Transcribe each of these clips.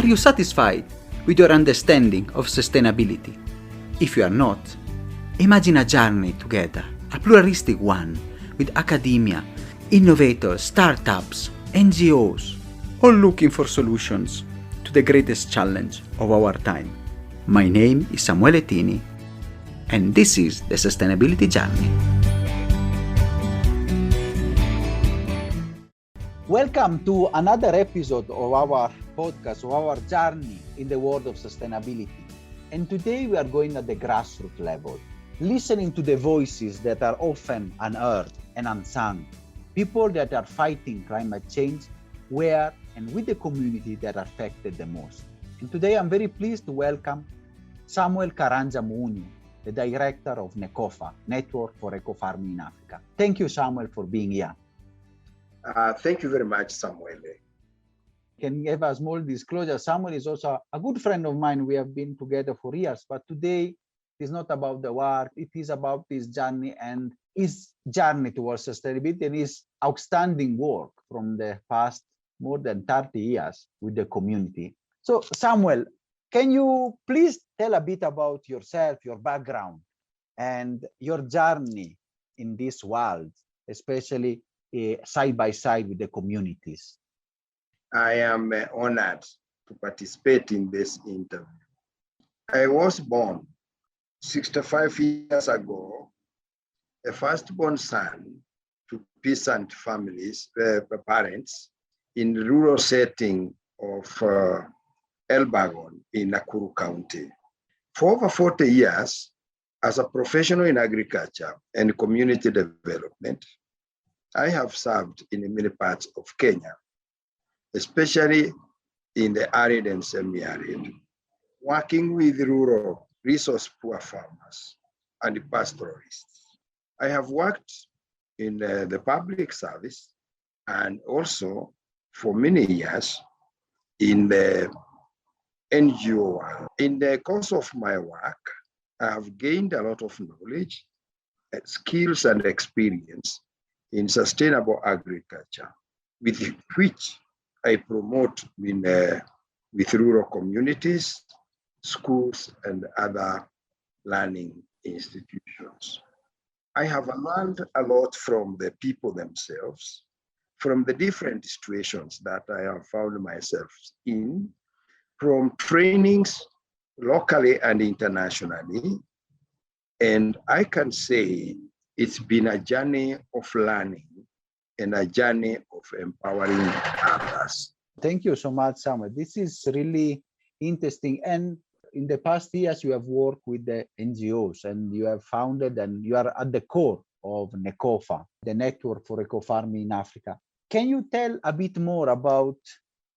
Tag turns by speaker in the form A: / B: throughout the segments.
A: Are you satisfied with your understanding of sustainability? If you are not, imagine a journey together, a pluralistic one, with academia, innovators, startups, NGOs, all looking for solutions to the greatest challenge of our time. My name is Samuel E, and this is the Sustainability Journey. Welcome to another episode of our podcast, of our journey in the world of sustainability. And today we are going at the grassroots level, listening to the voices that are often unheard and unsung, people that are fighting climate change, where and with the community that are affected the most. And today I'm very pleased to welcome Samuel Karanja Muhunyu, the director of Nekofa, Network for Ecofarming in Africa. Thank you, Samuel, for being here.
B: Thank you very much, Samuel.
A: Can give a small disclosure. Samuel is also a good friend of mine. We have been together for years, but today it is not about the work. It is about his journey and his journey towards sustainability and his outstanding work from the past more than 30 years with the community. So, Samuel, can you please tell a bit about yourself, your background, and your journey in this world, especially side by side with the communities?
B: I am honored to participate in this interview. I was born 65 years ago, a firstborn son to peasant families, parents, in the rural setting of Elbagon in Nakuru County. For over 40 years, as a professional in agriculture and community development, I have served in many parts of Kenya, especially in the arid and semi-arid, working with rural resource-poor farmers and pastoralists. I have worked in the public service and also for many years in the NGO world. In the course of my work, I have gained a lot of knowledge, skills, and experience in sustainable agriculture, with which I promote with rural communities, schools, and other learning institutions. I have learned a lot from the people themselves, from the different situations that I have found myself in, from trainings locally and internationally. And I can say it's been a journey of learning and a journey of empowering others.
A: Thank you so much, Samuel. This is really interesting. And in the past years, you have worked with the NGOs and you have founded and you are at the core of Nekofa, the Network for Ecofarming in Africa. Can you tell a bit more about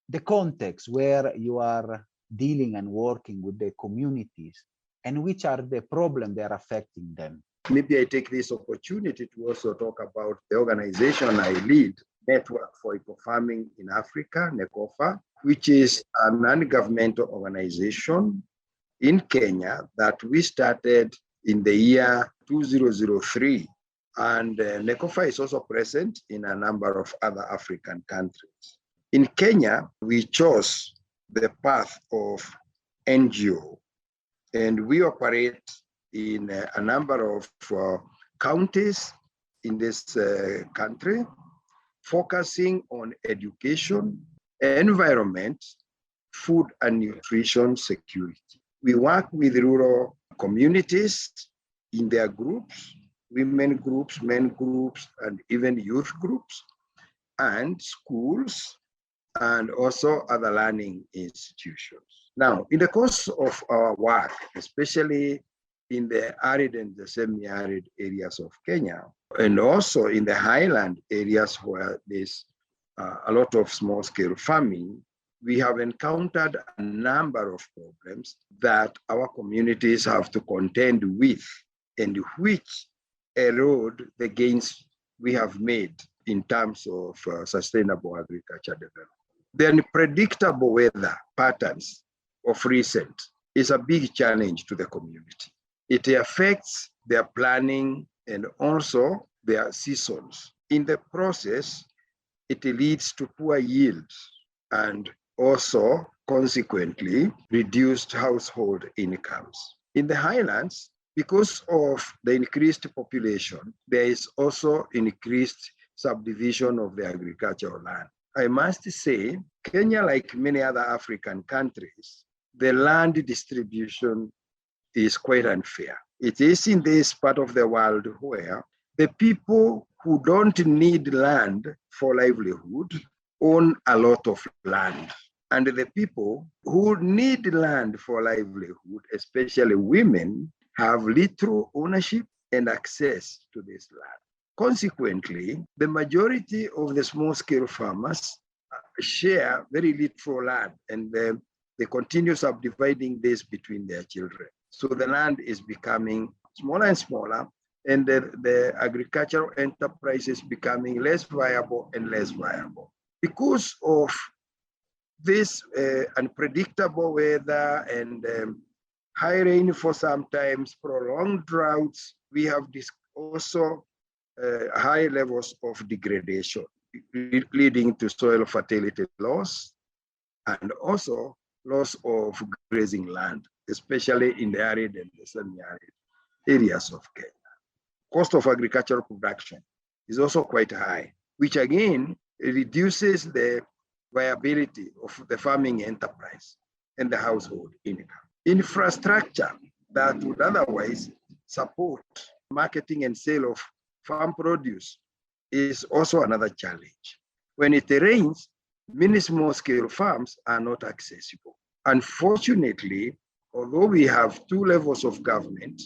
A: the context where you are dealing and working with the communities and which are the problems that are affecting them?
B: Maybe I take this opportunity to also talk about the organization I lead, Network for Ecofarming in Africa, Nekofa, which is a non-governmental organization in Kenya that we started in the year 2003. And Nekofa is also present in a number of other African countries. In Kenya, we chose the path of NGO, and we operate in a number of counties in this country, focusing on education, environment, food and nutrition security. We work with rural communities in their groups, women groups, men groups, and even youth groups, and schools, and also other learning institutions. Now, in the course of our work, especially in the arid and the semi-arid areas of Kenya, and also in the highland areas where there's a lot of small-scale farming, we have encountered a number of problems that our communities have to contend with, and which erode the gains we have made in terms of sustainable agriculture development. The unpredictable weather patterns of recent is a big challenge to the community. It affects their planning and also their seasons. In the process, it leads to poor yields and also consequently reduced household incomes. In the highlands, because of the increased population, there is also increased subdivision of the agricultural land. I must say, Kenya, like many other African countries, the land distribution is quite unfair. It is in this part of the world where the people who don't need land for livelihood own a lot of land. And the people who need land for livelihood, especially women, have little ownership and access to this land. Consequently, the majority of the small-scale farmers share very little land, and they continue subdividing this between their children. So the land is becoming smaller and smaller, and the agricultural enterprise is becoming less viable and less viable. Because of this unpredictable weather and high rainfall, sometimes prolonged droughts, we have also high levels of degradation, leading to soil fertility loss and also loss of grazing land, especially in the arid and the semi-arid areas of Kenya. Cost of agricultural production is also quite high, which again reduces the viability of the farming enterprise and the household income. Infrastructure that would otherwise support marketing and sale of farm produce is also another challenge. When it rains, many small-scale farms are not accessible. Unfortunately, although we have two levels of government,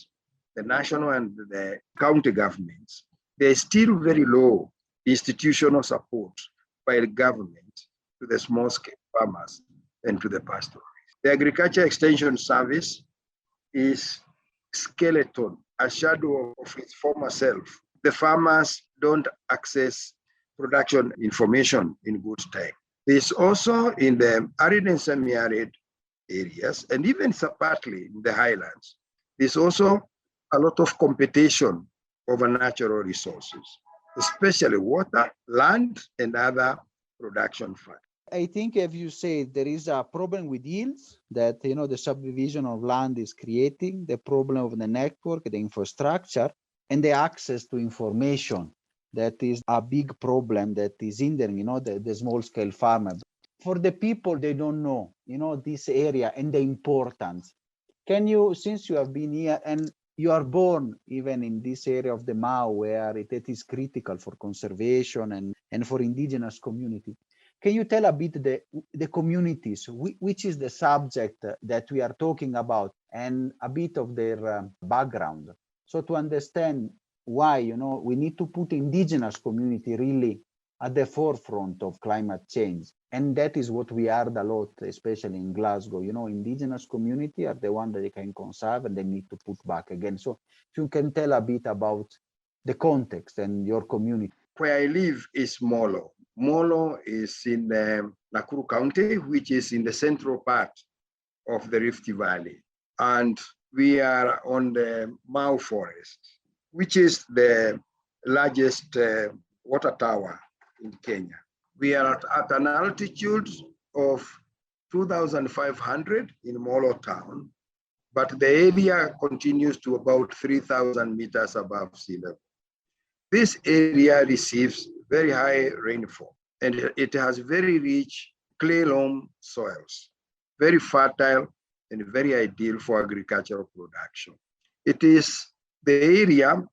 B: the national and the county governments, there is still very low institutional support by the government to the small-scale farmers and to the pastoralists. The Agriculture Extension Service is skeleton, a shadow of its former self. The farmers don't access production information in good time. There's also in the arid and semi-arid areas, and even partly in the highlands, there's also a lot of competition over natural resources, especially water, land, and other production factors.
A: I think, as you say, there is a problem with yields that the subdivision of land is creating, the problem of the network, the infrastructure, and the access to information. That is a big problem that is hindering, the small-scale farmer. For the people, they don't know, this area and the importance. Can you, since you have been here and you are born even in this area of the Mau, where it is critical for conservation and for indigenous community, can you tell a bit the communities, which is the subject that we are talking about, and a bit of their background? So to understand why, we need to put indigenous community really at the forefront of climate change. And that is what we heard a lot, especially in Glasgow. Indigenous community are the one that they can conserve and they need to put back again. So if you can tell a bit about the context and your community.
B: Where I live is Molo. Molo is in Nakuru County, which is in the central part of the Rift Valley. And we are on the Mau Forest, which is the largest water tower in Kenya. We are at an altitude of 2,500 in Molo town, but the area continues to about 3,000 meters above sea level. This area receives very high rainfall, and it has very rich clay loam soils, very fertile and very ideal for agricultural production. It is the area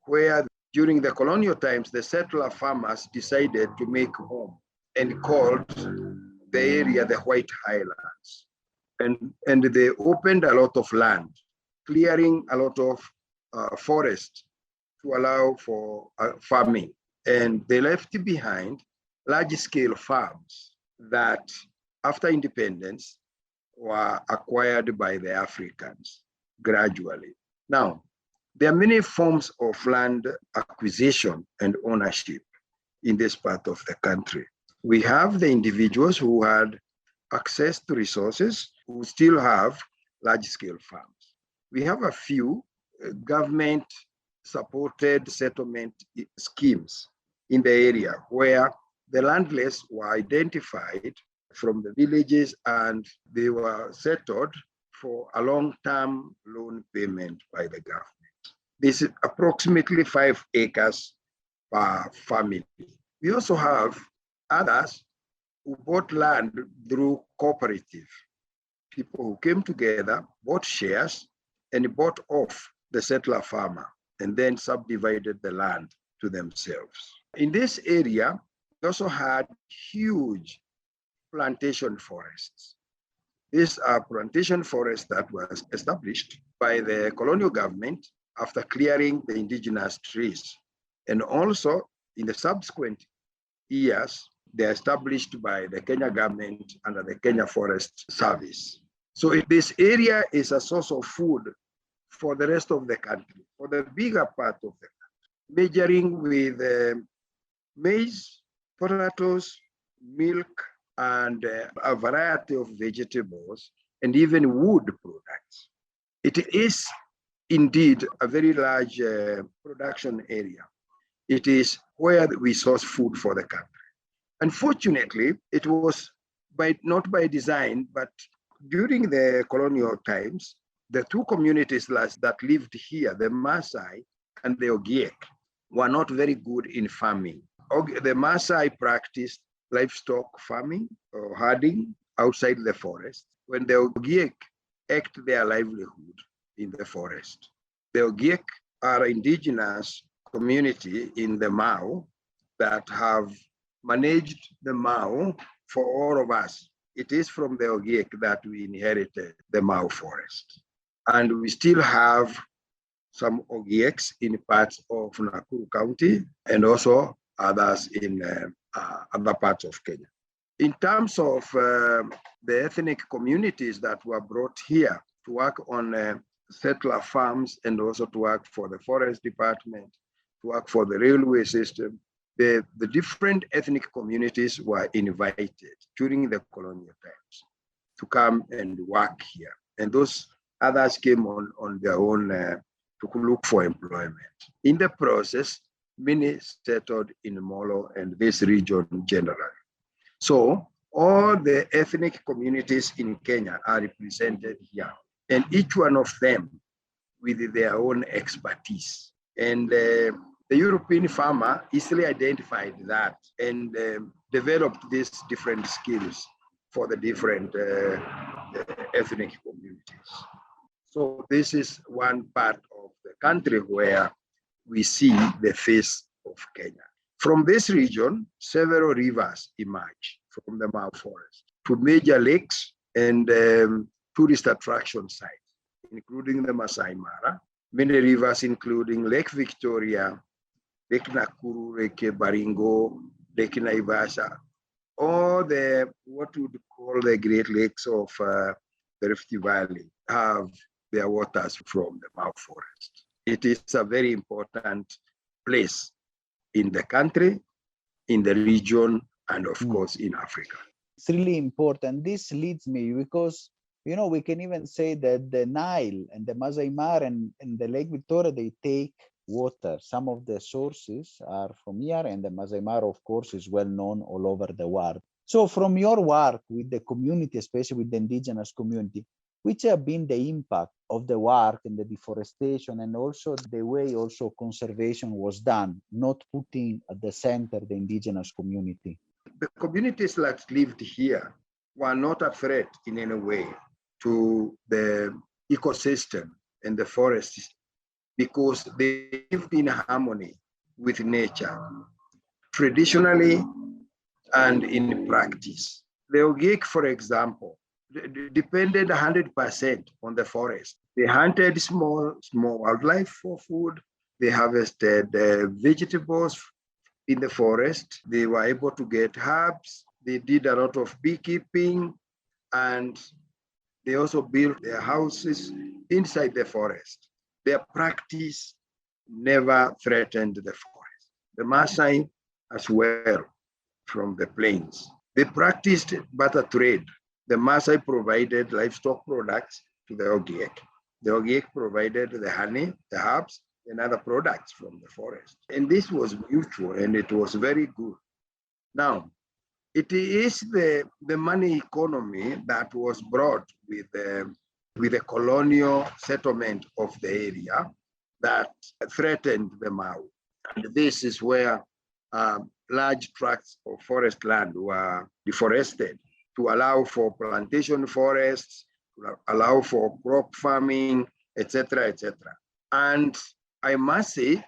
B: where during the colonial times, the settler farmers decided to make home and called the area the White Highlands. And they opened a lot of land, clearing a lot of forest to allow for farming. And they left behind large-scale farms that, after independence, were acquired by the Africans gradually. Now, there are many forms of land acquisition and ownership in this part of the country. We have the individuals who had access to resources who still have large-scale farms. We have a few government-supported settlement schemes in the area where the landless were identified from the villages, and they were settled for a long-term loan payment by the government. This is approximately 5 acres per family. We also have others who bought land through cooperative. People who came together, bought shares, and bought off the settler farmer, and then subdivided the land to themselves. In this area, we also had huge plantation forests. These are plantation forests that was established by the colonial government after clearing the indigenous trees. And also in the subsequent years, they're established by the Kenya government under the Kenya Forest Service. So this area is a source of food for the rest of the country, for the bigger part of the country, measuring with maize, potatoes, milk, and a variety of vegetables, and even wood products. It is indeed a very large production area. It is where we source food for the country. Unfortunately, it was not by design, but during the colonial times, the two communities that lived here, the Maasai and the Ogiek, were not very good in farming. The Maasai practiced livestock farming or herding outside the forest, when the Ogiek acted their livelihood in the forest. The Ogiek are indigenous community in the Mau that have managed the Mau for all of us. It is from the Ogiek that we inherited the Mau forest. And we still have some Ogieks in parts of Nakuru County and also others in other parts of Kenya. In terms of the ethnic communities that were brought here to work on settler farms and also to work for the forest department, to work for the railway system, the different ethnic communities were invited during the colonial times to come and work here. And those others came on their own to look for employment. In the process, many settled in Molo and this region generally. So all the ethnic communities in Kenya are represented here, and each one of them with their own expertise. And the European farmer easily identified that and developed these different skills for the different ethnic communities. So this is one part of the country where we see the face of Kenya. From this region, several rivers emerge from the Mau Forest to major lakes and tourist attraction sites, including the Masai Mara, many rivers including Lake Victoria, Lake Nakuru, Lake Baringo, Lake Naivasha, all the what we would call the Great Lakes of the Rift Valley have their waters from the Mau Forest. It is a very important place in the country, in the region, and of course in Africa.
A: It's really important. This leads me because, we can even say that the Nile and the Masai Mara and the Lake Victoria, they take water. Some of the sources are from here, and the Masai Mara, of course, is well known all over the world. So from your work with the community, especially with the indigenous community, which have been the impact of the work and the deforestation, and also the way also conservation was done, not putting at the center the indigenous community?
B: The communities that lived here were not a threat in any way to the ecosystem and the forests because they lived in harmony with nature, traditionally and in practice. The Ogiek, for example, depended 100% on the forest. They hunted small wildlife for food. They harvested vegetables in the forest. They were able to get herbs. They did a lot of beekeeping, and they also built their houses inside the forest. Their practice never threatened the forest. The Maasai as well from the plains. They practiced barter trade. The Maasai provided livestock products to the Ogiek. The Ogiek provided the honey, the herbs, and other products from the forest. And this was mutual, and it was very good. Now, It is the money economy that was brought with the colonial settlement of the area that threatened the Mau. And this is where large tracts of forest land were deforested to allow for plantation forests, to allow for crop farming, etc., etc. And I must say,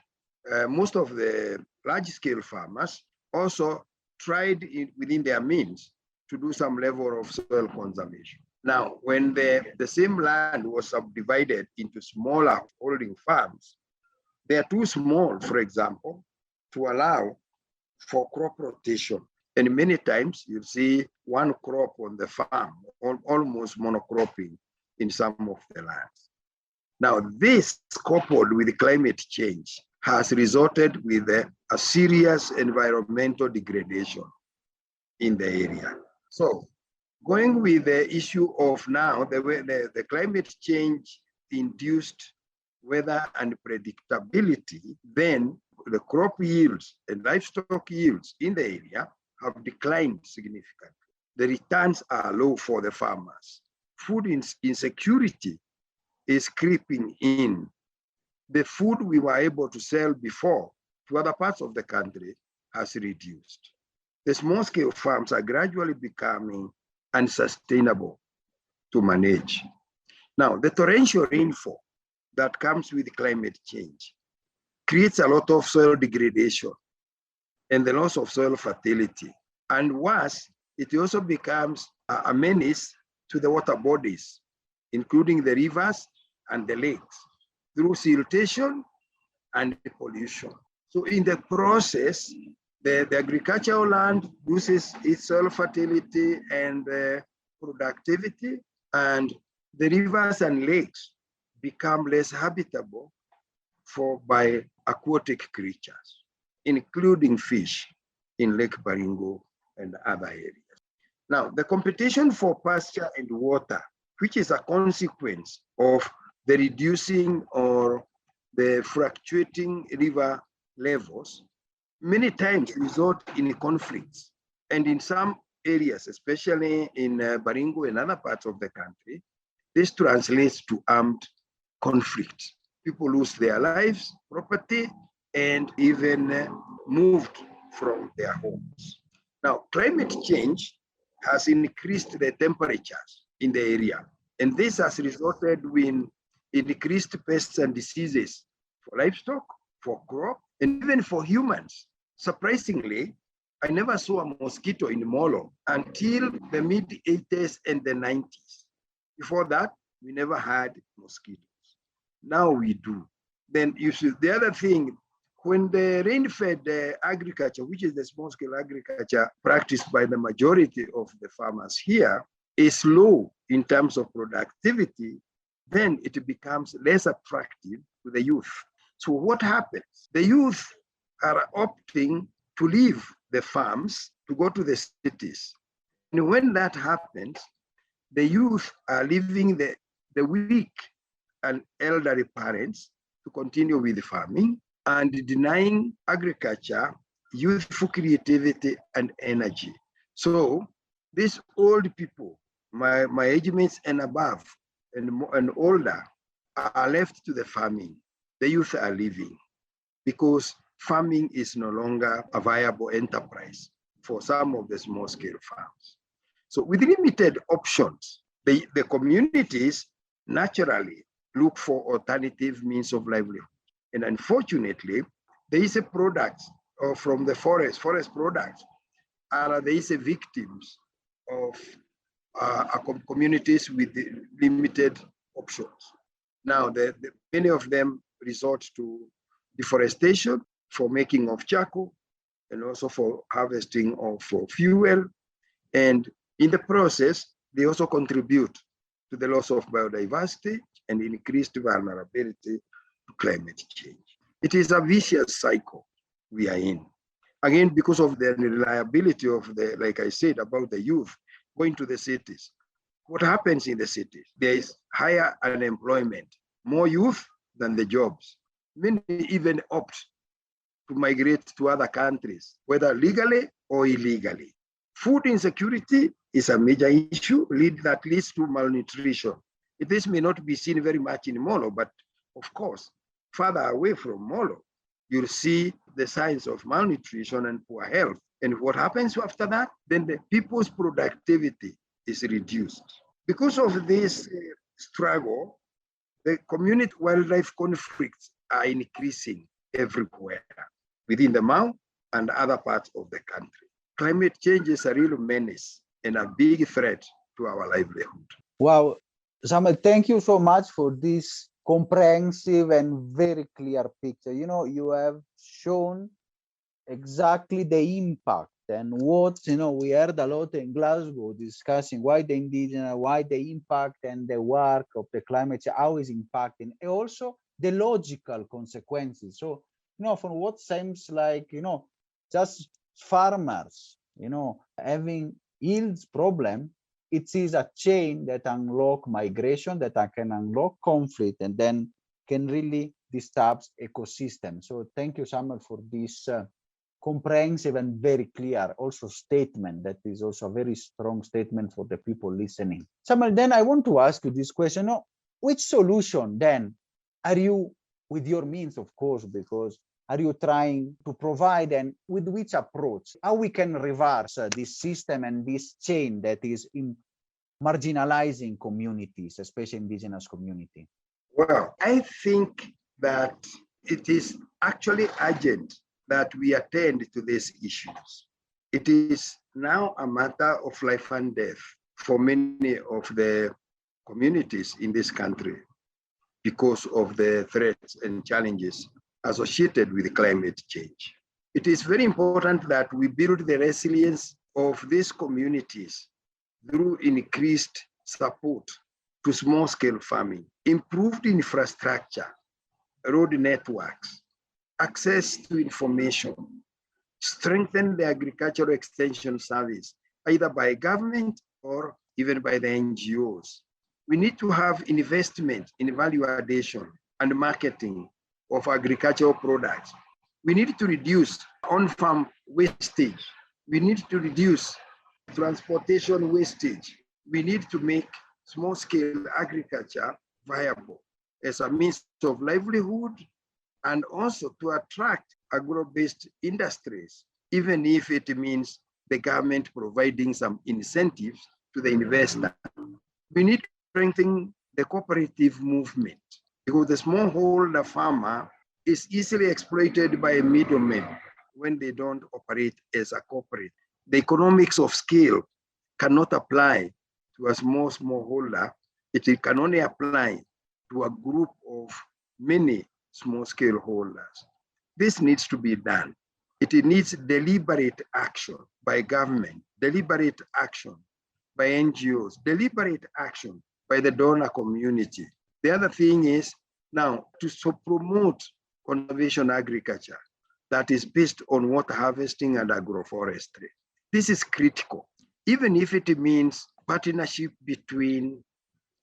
B: most of the large-scale farmers also tried within their means to do some level of soil conservation. Now, when the same land was subdivided into smaller holding farms, they are too small, for example, to allow for crop rotation. And many times you see one crop on the farm, almost monocropping in some of the lands. Now, this coupled with climate change has resulted with a serious environmental degradation in the area. So going with the issue of now, the climate change induced weather and predictability, then the crop yields and livestock yields in the area have declined significantly. The returns are low for the farmers. Food insecurity is creeping in. The food we were able to sell before to other parts of the country has reduced. The small-scale farms are gradually becoming unsustainable to manage. Now, the torrential rainfall that comes with climate change creates a lot of soil degradation and the loss of soil fertility. And worse, it also becomes a menace to the water bodies, including the rivers and the lakes, through siltation and pollution. So in the process, the agricultural land loses its soil fertility and productivity, and the rivers and lakes become less habitable by aquatic creatures, including fish in Lake Baringo and other areas. Now, the competition for pasture and water, which is a consequence of the reducing or the fluctuating river levels, many times result in conflicts. And in some areas, especially in Baringo and other parts of the country, this translates to armed conflict. People lose their lives, property, and even moved from their homes. Now, climate change has increased the temperatures in the area, and this has resulted in increased pests and diseases for livestock, for crop, and even for humans. Surprisingly, I never saw a mosquito in Molo until the mid-80s and the 90s. Before that, we never had mosquitoes. Now we do. Then you see the other thing, when the rain-fed agriculture, which is the small-scale agriculture practiced by the majority of the farmers here, is low in terms of productivity, then it becomes less attractive to the youth. So what happens? The youth are opting to leave the farms to go to the cities. And when that happens, the youth are leaving the weak and elderly parents to continue with farming and denying agriculture youthful creativity and energy. So these old people, my age mates and above and older, are left to the farming. The youth are leaving because farming is no longer a viable enterprise for some of the small-scale farms. So with limited options, the communities naturally look for alternative means of livelihood. And unfortunately, there is a product from the forest products, are there is a victims of communities with limited options. Now, many of them resort to deforestation for making of charcoal and also for harvesting of fuel. And in the process, they also contribute to the loss of biodiversity and increased vulnerability to climate change. It is a vicious cycle we are in. Again, because of the unreliability of like I said, about the youth going to the cities. What happens in the cities? There is higher unemployment, more youth than the jobs. Many even opt to migrate to other countries, whether legally or illegally, Food insecurity is a major issue that leads to malnutrition. This may not be seen very much in Molo, but of course, further away from Molo, you'll see the signs of malnutrition and poor health. And what happens after that? Then the people's productivity is reduced. Because of this struggle, the community wildlife conflicts are increasing everywhere within the Mau and other parts of the country. Climate change is a real menace and a big threat to our livelihood.
A: Wow, Samuel, thank you so much for this comprehensive and very clear picture. You know, you have shown exactly the impact and what, you know, we heard a lot in Glasgow discussing why the indigenous, why the impact and the work of the climate change, how is impacting, and also the logical consequences. So, you know, from what seems like, you know, just farmers, you know, having yields problem, it is a chain that unlock migration, that can unlock conflict, and then can really disturb ecosystem. So thank you, Samuel, for this comprehensive and very clear also statement. That is also a very strong statement for the people listening. Samuel, then I want to ask you this question. You know, which solution then are you, with your means, of course, because are you trying to provide, and with which approach, how we can reverse this system and this chain that is in marginalizing communities, especially indigenous community?
B: Well, I think that it is actually urgent that we attend to these issues. It is now a matter of life and death for many of the communities in this country because of the threats and challenges associated with climate change. It is very important that we build the resilience of these communities through increased support to small-scale farming, improved infrastructure, road networks, access to information, strengthen the agricultural extension service, either by government or even by the NGOs. We need to have investment in value addition and marketing of agricultural products. We need to reduce on-farm wastage. We need to reduce transportation wastage. We need to make small-scale agriculture viable as a means of livelihood, and also to attract agro-based industries, even if it means the government providing some incentives to the investor. We need to strengthen the cooperative movement, because the smallholder farmer is easily exploited by middlemen when they don't operate as a corporate. The economics of scale cannot apply to a smallholder. It can only apply to a group of many small-scale holders. This needs to be done. It needs deliberate action by government, deliberate action by NGOs, deliberate action by the donor community. The other thing is now to promote conservation agriculture that is based on water harvesting and agroforestry. This is critical, even if it means partnership between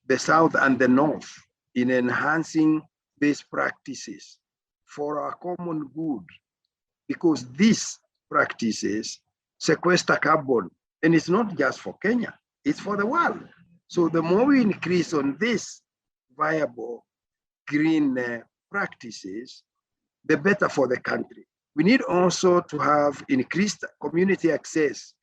B: the South and the North in enhancing these practices for our common good, because these practices sequester carbon, and it's not just for Kenya, it's for the world. So the more we increase on this viable green practices, the better for the country. We need also to have increased community access,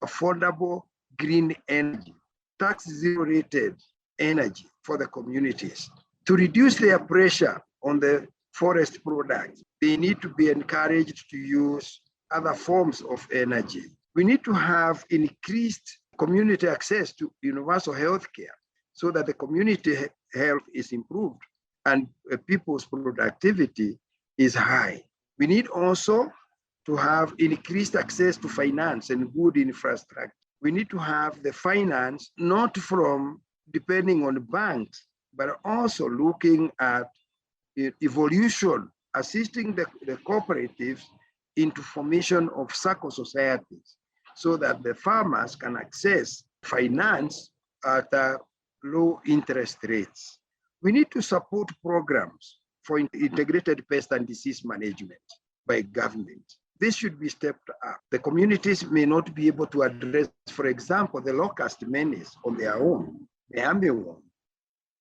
B: affordable green energy, tax zero rated energy for the communities. To reduce their pressure on the forest products, they need to be encouraged to use other forms of energy. We need to have increased community access to universal health care so that the community health is improved and people's productivity is high. We need also to have increased access to finance and good infrastructure. We need to have the finance not from depending on banks, but also looking at evolution, assisting the cooperatives into formation of circle societies so that the farmers can access finance at low interest rates. We need to support programs for integrated pest and disease management by government. this should be stepped up. The communities may not be able to address, for example, the locust menace on their own, the armyworm,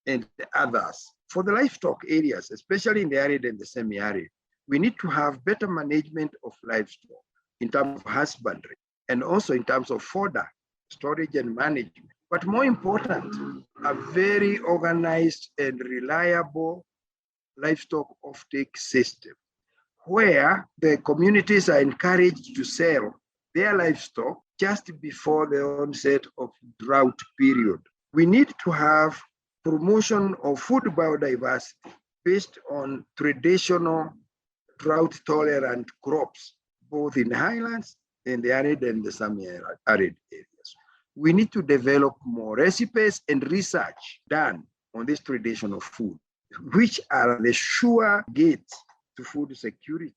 B: and others. For the livestock areas, especially in the arid and the semi-arid, we need to have better management of livestock in terms of husbandry and also in terms of fodder, storage and management. But more important, a very organized and reliable livestock offtake system where the communities are encouraged to sell their livestock just before the onset of drought period. We need to have promotion of food biodiversity based on traditional drought-tolerant crops, both in highlands and the arid and the semi-arid areas. We need to develop more recipes and research done on this traditional food, which are the sure gates to food security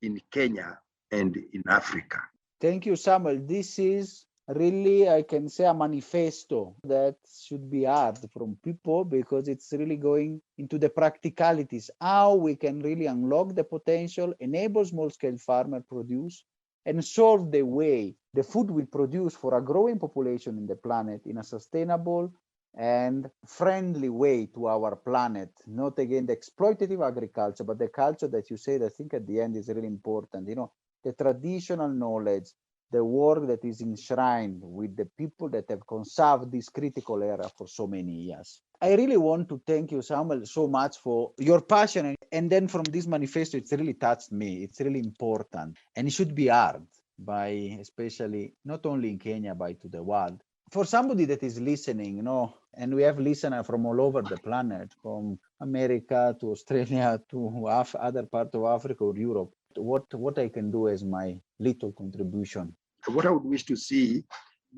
B: in Kenya and in Africa.
A: Thank you, Samuel. This is really, I can say, a manifesto that should be heard from people because it's really going into the practicalities, how we can really unlock the potential, enable small-scale farmer produce, and solve the way the food we produce for a growing population in the planet in a sustainable and friendly way to our planet, not again the exploitative agriculture, but the culture that you said, I think at the end is really important. You know, the traditional knowledge, the work that is enshrined with the people that have conserved this critical area for so many years. I really want to thank you, Samuel, so much for your passion. And then from this manifesto, it's really touched me. It's really important. And it should be heard by, especially, not only in Kenya, but to the world. For somebody that is listening, you know, and we have listeners from all over the planet, from America to Australia to other parts of Africa or Europe, what I can do as my little contribution.
B: What I would wish to see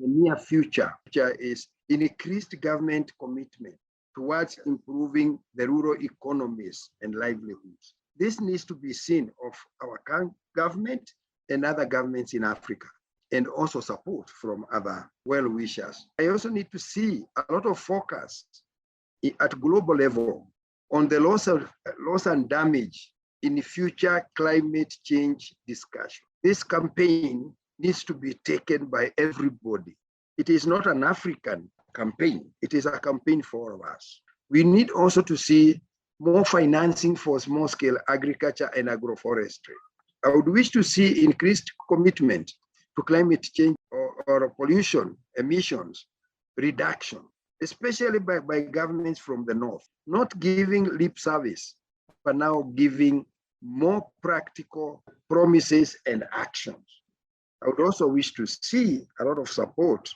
B: in the near future is increased government commitment towards improving the rural economies and livelihoods. This needs to be seen of our government and other governments in Africa, and also support from other well-wishers. I also need to see a lot of focus at global level on the loss and damage in future climate change discussion. This campaign needs to be taken by everybody. It is not an African campaign. It is a campaign for all of us. We need also to see more financing for small-scale agriculture and agroforestry. I would wish to see increased commitment to climate change or pollution, emissions, reduction, especially by governments from the north, not giving lip service, but now giving more practical promises and actions. I would also wish to see a lot of support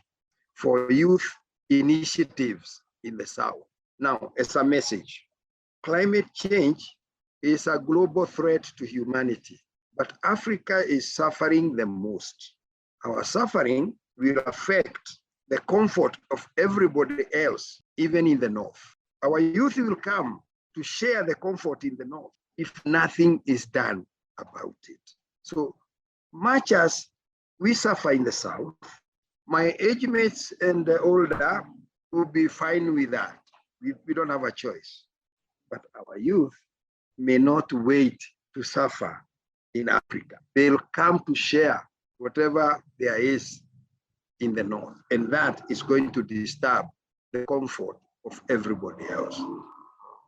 B: for youth initiatives in the South. Now, as a message, climate change is a global threat to humanity, but Africa is suffering the most. Our suffering will affect the comfort of everybody else, even in the north. Our youth will come to share the comfort in the north if nothing is done about it. So much as we suffer in the south, my age mates and the older will be fine with that. We don't have a choice. But our youth may not wait to suffer in Africa. They'll come to share whatever there is in the north, and that is going to disturb the comfort of everybody else.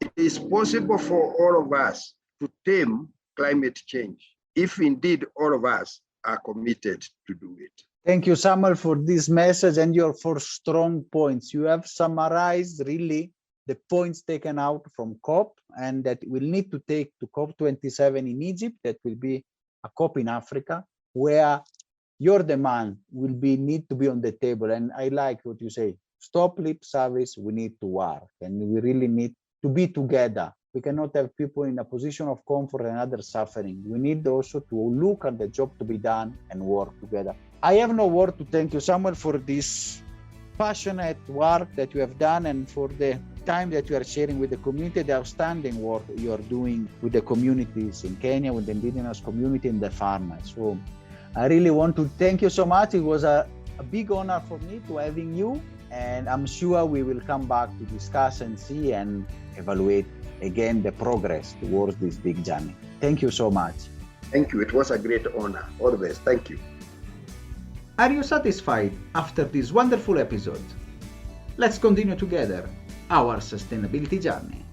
B: It is possible for all of us to tame climate change if indeed all of us are committed to do it.
A: Thank you, Samuel, for this message and your 4 strong points. You have summarized really the points taken out from COP, and that we'll need to take to COP27 in Egypt. That will be a COP in Africa, where your demand will need to be on the table. And I like what you say, stop lip service, we need to work, and we really need to be together. We cannot have people in a position of comfort and others suffering. We need also to look at the job to be done and work together. I have no word to thank you, Samuel, for this passionate work that you have done and for the time that you are sharing with the community, the outstanding work you are doing with the communities in Kenya, with the indigenous community and the farmers. So I really want to thank you so much. It was a big honor for me to having you, and I'm sure we will come back to discuss and see and evaluate again the progress towards this big journey. Thank you so much.
B: Thank you. It was a great honor. All the best. Thank you.
A: Are you satisfied after this wonderful episode? Let's continue together our sustainability journey.